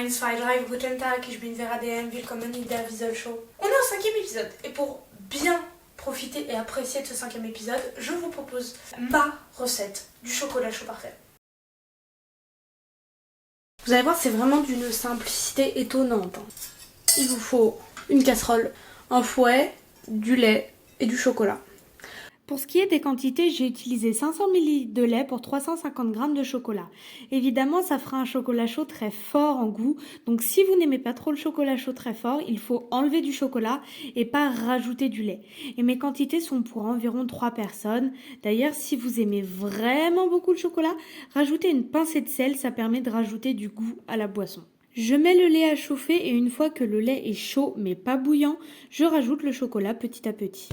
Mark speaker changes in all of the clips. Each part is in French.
Speaker 1: 1, 2, 3, guten Tag, ich bin Vera DM, willkommen in der Visual Show. On est au 5e épisode et pour bien profiter et apprécier de ce 5e épisode, je vous propose ma recette du chocolat chaud parfait. Vous allez voir, c'est vraiment d'une simplicité étonnante. Il vous faut une casserole, un fouet, du lait et du chocolat. Pour ce qui est des quantités, j'ai utilisé 500 ml de lait pour 350 g de chocolat. Évidemment, ça fera un chocolat chaud très fort en goût. Donc si vous n'aimez pas trop le chocolat chaud très fort, il faut enlever du chocolat et pas rajouter du lait. Et mes quantités sont pour environ 3 personnes. D'ailleurs, si vous aimez vraiment beaucoup le chocolat, rajoutez une pincée de sel, ça permet de rajouter du goût à la boisson. Je mets le lait à chauffer et une fois que le lait est chaud mais pas bouillant, je rajoute le chocolat petit à petit.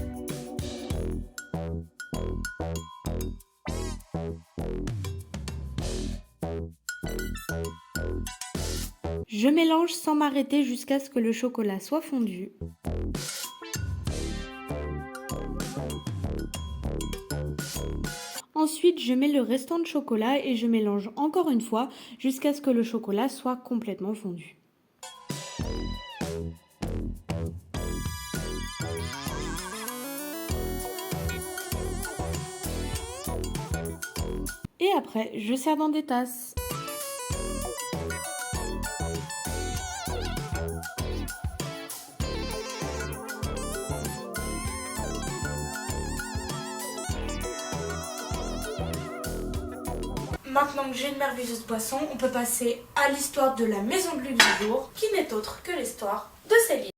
Speaker 1: Je mélange sans m'arrêter jusqu'à ce que le chocolat soit fondu. Ensuite, je mets le restant de chocolat et je mélange encore une fois jusqu'à ce que le chocolat soit complètement fondu. Et après, je sers dans des tasses. Maintenant que j'ai une merveilleuse boisson, on peut passer à l'histoire de la maison de luxe du jour, qui n'est autre que l'histoire de Céline.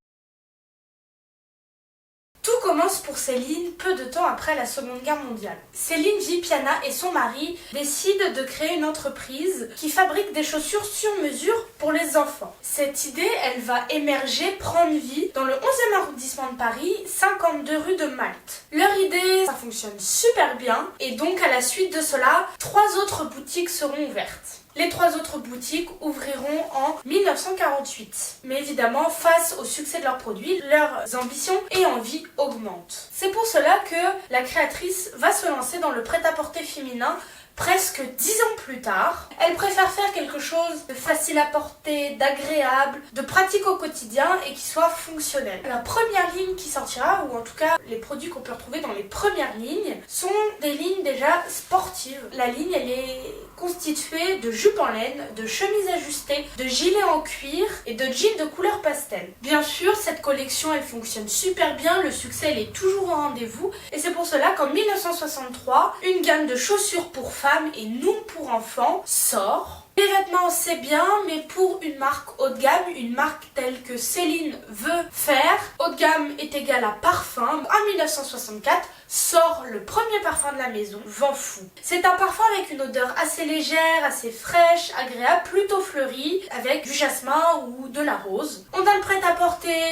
Speaker 1: Tout commence pour Céline peu de temps après la Seconde Guerre mondiale. Céline Vipiana et son mari décident de créer une entreprise qui fabrique des chaussures sur mesure pour les enfants. Cette idée, elle va émerger, prendre vie dans le 11e arrondissement de Paris, 52 rue de Malte. Leur idée, ça fonctionne super bien et donc à la suite de cela, 3 autres boutiques seront ouvertes. Les 3 autres boutiques ouvriront en 1948. Mais évidemment, face au succès de leurs produits, leurs ambitions et envies augmentent. C'est pour cela que la créatrice va se lancer dans le prêt-à-porter féminin presque 10 ans plus tard. Elle préfère faire quelque chose de facile à porter, d'agréable, de pratique au quotidien et qui soit fonctionnel. La première ligne qui sortira, ou en tout cas les produits qu'on peut retrouver dans les premières lignes, sont des lignes déjà sportives. La ligne, elle est constituée de jupes en laine, de chemises ajustées, de gilets en cuir et de jeans de couleur pastel. Bien sûr, cette collection, elle fonctionne super bien, le succès, elle est toujours au rendez-vous et c'est pour cela qu'en 1963, une gamme de chaussures pour femmes et non pour enfants sort. Les vêtements, c'est bien, mais pour une marque haut de gamme, une marque telle que Céline veut faire, haut de gamme est égal à parfum. En 1964, sort le premier parfum de la maison, Vent Fou. C'est un parfum avec une odeur assez légère, assez fraîche, agréable, plutôt fleurie, avec du jasmin ou de la rose. On a le prêt-à-porter,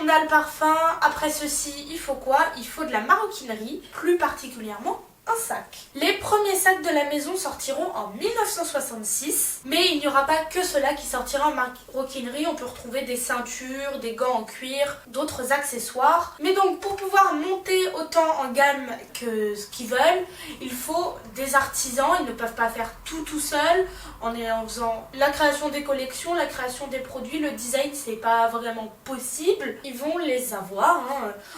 Speaker 1: on a le parfum. Après ceci, il faut quoi? Il faut de la maroquinerie, plus particulièrement un sac. Les premiers sacs de la maison sortiront en 1966, mais il n'y aura pas que cela qui sortira en maroquinerie. On peut retrouver des ceintures, des gants en cuir, d'autres accessoires. Mais donc pour pouvoir monter autant en gamme que ce qu'ils veulent, il faut des artisans. Ils ne peuvent pas faire tout seuls en faisant la création des collections, la création des produits, le design, c'est pas vraiment possible. Ils vont les avoir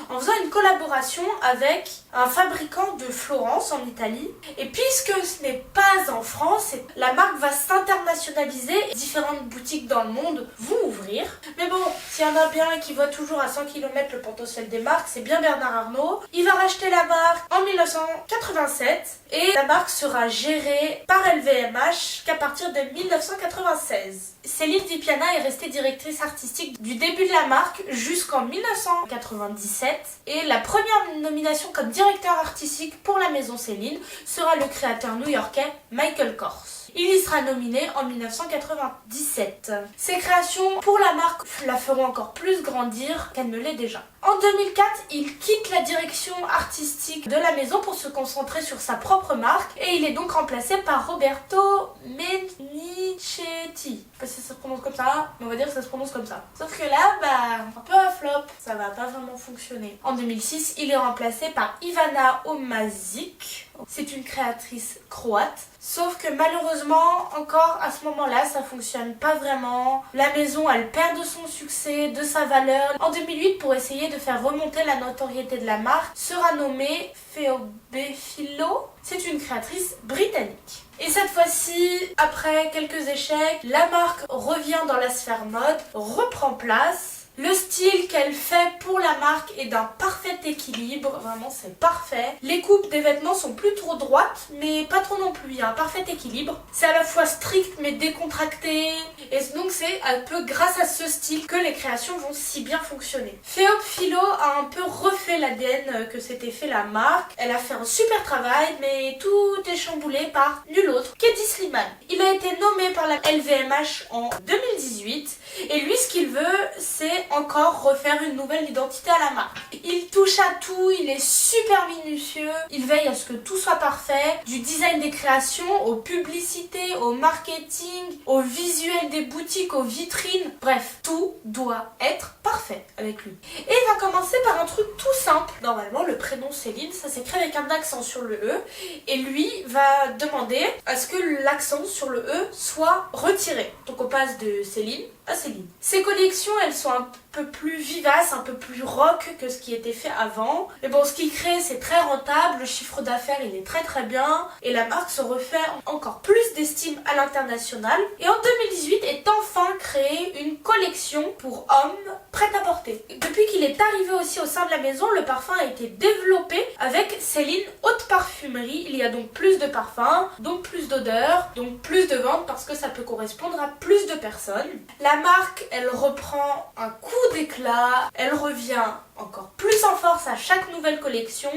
Speaker 1: en faisant une collaboration avec un fabricant de Florence en Italie. Et puisque ce n'est pas en France, la marque va s'internationaliser. Différentes boutiques dans le monde vont ouvrir. Mais bon, s'il y en a bien qui voit toujours à 100 km le potentiel des marques, c'est bien Bernard Arnault. Il va racheter la marque en 1987 et la marque sera gérée par LVMH qu'à partir de 1996. Céline Vipiana est restée directrice artistique du début de la marque jusqu'en 1997 et la première nomination comme directeur artistique pour la maison Céline sera le créateur new-yorkais Michael Kors. Il y sera nominé en 1997. Ses créations pour la marque la feront encore plus grandir qu'elle ne l'est déjà. En 2004, il quitte la direction artistique de la maison pour se concentrer sur sa propre marque et il est donc remplacé par Roberto Menichetti. Je sais pas si ça se prononce comme ça, mais on va dire que ça se prononce comme ça. Sauf que là, un peu à flop, ça va pas vraiment fonctionner. En 2006, il est remplacé par Ivana Omazic. C'est une créatrice croate. Sauf que malheureusement, encore à ce moment-là, ça fonctionne pas vraiment. La maison, elle perd de son succès, de sa valeur. En 2008, pour essayer de faire remonter la notoriété de la marque, sera nommée Phoebe Philo. C'est une créatrice britannique. Et cette fois-ci, après quelques échecs, la marque revient dans la sphère mode, reprend place. Le style qu'elle fait pour la marque est d'un parfait équilibre, vraiment c'est parfait. Les coupes des vêtements sont plus trop droites, mais pas trop non plus, il y a un parfait équilibre. C'est à la fois strict mais décontracté, et donc c'est un peu grâce à ce style que les créations vont si bien fonctionner. Phoebe Philo a un peu refait l'ADN que s'était fait la marque. Elle a fait un super travail, mais tout est chamboulé par nul autre qu'Eddie Slimane. Il a été nommé par la LVMH en 2018, et lui ce qu'il veut, c'est encore refaire une nouvelle identité à la marque. Il touche à tout, il est super minutieux, il veille à ce que tout soit parfait, du design des créations, aux publicités, au marketing, au visuel des boutiques, aux vitrines, bref, tout doit être parfait avec lui. Et il va commencer par un truc tout simple. Normalement, le prénom Céline, ça s'écrit avec un accent sur le E, et lui va demander à ce que l'accent sur le E soit retiré. Donc on passe de Céline à Céline. Ces collections, elles sont un peu plus vivaces, un peu plus rock que ce qui était fait avant. Mais bon, ce qu'il crée, c'est très rentable, le chiffre d'affaires, il est très très bien, et la marque se refait encore plus d'estime à l'international. Et en 2018 est enfin créée une collection pour hommes prêt-à-porter. Depuis qu'il est arrivé aussi au sein de la maison, le parfum a été développé avec Céline Haute Parfumerie. Il y a donc plus de parfums, donc plus d'odeurs, donc plus de ventes parce que ça peut correspondre à plus de personnes. La marque, elle reprend un coup d'éclat, elle revient encore plus en force à chaque nouvelle collection,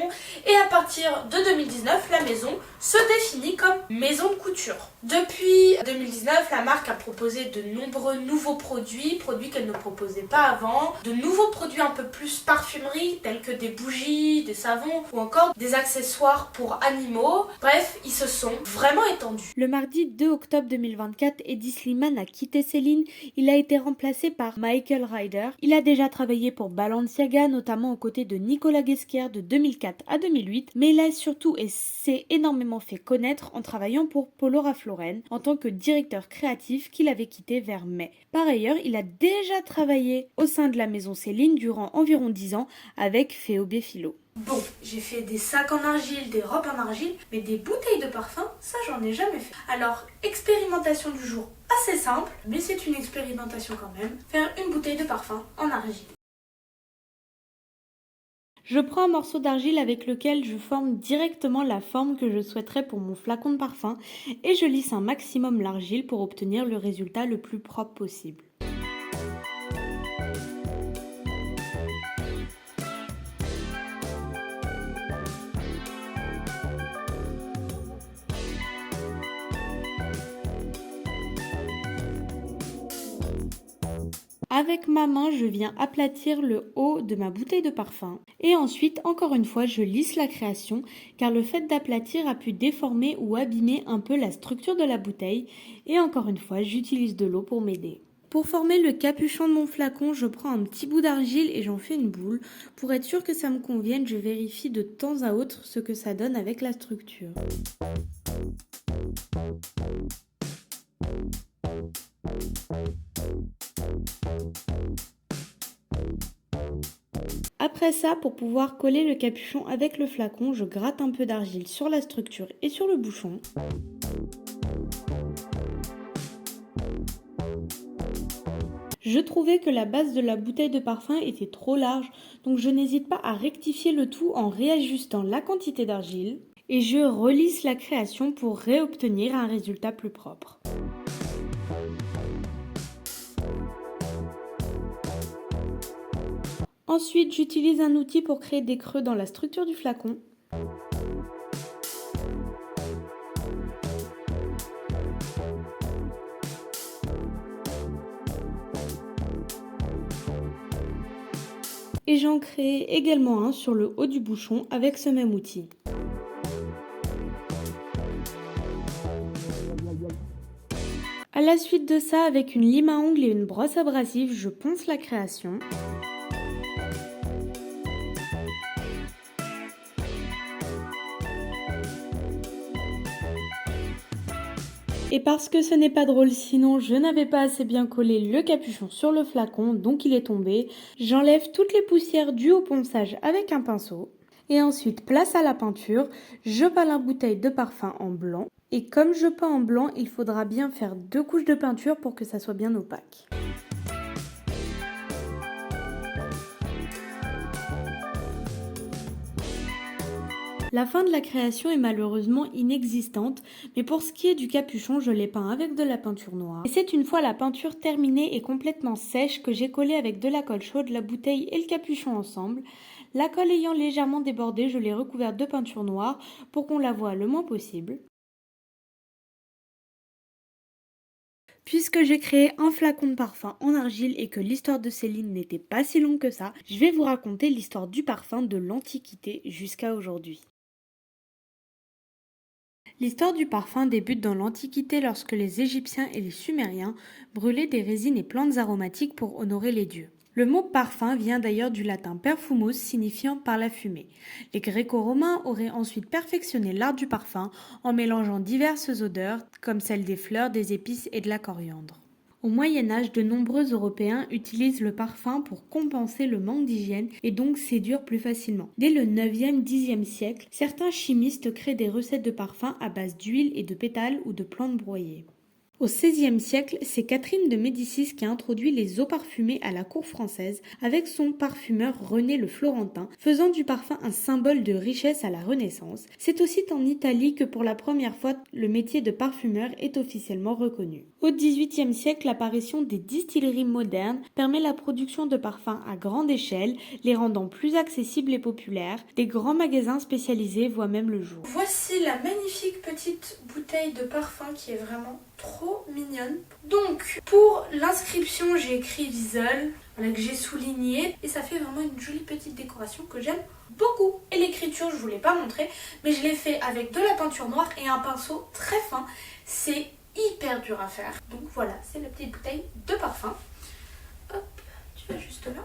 Speaker 1: et à partir de 2019, la maison se définit comme maison de couture. Depuis 2019, la marque a proposé de nombreux nouveaux produits qu'elle ne proposait pas avant, de nouveaux produits un peu plus parfumerie, tels que des bougies, des savons ou encore des accessoires pour animaux. Bref, ils se sont vraiment étendus.
Speaker 2: Le mardi 2 octobre 2024, Eddie Slimane a quitté Céline. Il a été remplacé par Michael Ryder. Il a déjà travaillé pour Balenciaga, notamment aux côtés de Nicolas Ghesquière de 2004 à 2008, mais il a surtout et s'est énormément fait connaître en travaillant pour Polo Ralph Lauren en tant que directeur créatif qu'il avait quitté vers mai. Par ailleurs, il a déjà travaillé au sein de la maison Céline durant environ 10 ans avec Phoebe Philo.
Speaker 1: Bon, j'ai fait des sacs en argile, des robes en argile, mais des bouteilles de parfum, ça j'en ai jamais fait. Alors, expérimentation du jour assez simple, mais c'est une expérimentation quand même. Faire une bouteille de parfum en argile.
Speaker 2: Je prends un morceau d'argile avec lequel je forme directement la forme que je souhaiterais pour mon flacon de parfum et je lisse un maximum l'argile pour obtenir le résultat le plus propre possible. Avec ma main, je viens aplatir le haut de ma bouteille de parfum. Et ensuite, encore une fois, je lisse la création car le fait d'aplatir a pu déformer ou abîmer un peu la structure de la bouteille. Et encore une fois, j'utilise de l'eau pour m'aider. Pour former le capuchon de mon flacon, je prends un petit bout d'argile et j'en fais une boule. Pour être sûr que ça me convienne, je vérifie de temps à autre ce que ça donne avec la structure. Après ça, pour pouvoir coller le capuchon avec le flacon, je gratte un peu d'argile sur la structure et sur le bouchon. Je trouvais que la base de la bouteille de parfum était trop large, donc je n'hésite pas à rectifier le tout en réajustant la quantité d'argile et je relisse la création pour réobtenir un résultat plus propre. Ensuite, j'utilise un outil pour créer des creux dans la structure du flacon. Et j'en crée également un sur le haut du bouchon avec ce même outil. À la suite de ça, avec une lime à ongles et une brosse abrasive, je ponce la création. Et parce que ce n'est pas drôle sinon, je n'avais pas assez bien collé le capuchon sur le flacon, donc il est tombé. J'enlève toutes les poussières dues au ponçage avec un pinceau. Et ensuite, place à la peinture, je peins la bouteille de parfum en blanc. Et comme je peins en blanc, il faudra bien faire 2 couches de peinture pour que ça soit bien opaque. La fin de la création est malheureusement inexistante, mais pour ce qui est du capuchon, je l'ai peint avec de la peinture noire. Et c'est une fois la peinture terminée et complètement sèche que j'ai collé avec de la colle chaude la bouteille et le capuchon ensemble. La colle ayant légèrement débordé, je l'ai recouverte de peinture noire pour qu'on la voie le moins possible. Puisque j'ai créé un flacon de parfum en argile et que l'histoire de Céline n'était pas si longue que ça, je vais vous raconter l'histoire du parfum de l'Antiquité jusqu'à aujourd'hui. L'histoire du parfum débute dans l'Antiquité lorsque les Égyptiens et les Sumériens brûlaient des résines et plantes aromatiques pour honorer les dieux. Le mot parfum vient d'ailleurs du latin perfumos signifiant par la fumée. Les Gréco-romains auraient ensuite perfectionné l'art du parfum en mélangeant diverses odeurs comme celle des fleurs, des épices et de la coriandre. Au Moyen-Âge, de nombreux Européens utilisent le parfum pour compenser le manque d'hygiène et donc séduire plus facilement. Dès le 9e, 10e siècle, certains chimistes créent des recettes de parfum à base d'huile et de pétales ou de plantes broyées. Au XVIe siècle, c'est Catherine de Médicis qui a introduit les eaux parfumées à la cour française avec son parfumeur René le Florentin, faisant du parfum un symbole de richesse à la Renaissance. C'est aussi en Italie que pour la première fois le métier de parfumeur est officiellement reconnu. Au XVIIIe siècle, l'apparition des distilleries modernes permet la production de parfums à grande échelle, les rendant plus accessibles et populaires. Des grands magasins spécialisés voient même le jour.
Speaker 1: Voici la magnifique petite bouteille de parfum qui est vraiment trop mignonne. Donc pour l'inscription j'ai écrit Wiesel, voilà, que j'ai souligné, et ça fait vraiment une jolie petite décoration que j'aime beaucoup. Et l'écriture je vous l'ai pas montré, mais je l'ai fait avec de la peinture noire et un pinceau très fin. C'est hyper dur à faire. Donc voilà, c'est la petite bouteille de parfum. Hop, tu vas juste là.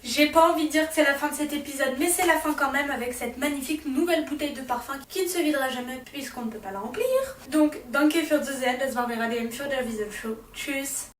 Speaker 1: J'ai pas envie de dire que c'est la fin de cet épisode, mais c'est la fin quand même avec cette magnifique nouvelle bouteille de parfum qui ne se videra jamais puisqu'on ne peut pas la remplir. Donc, danke für Zusehen, das war Vera DM für der Wiesel Show. Tschüss!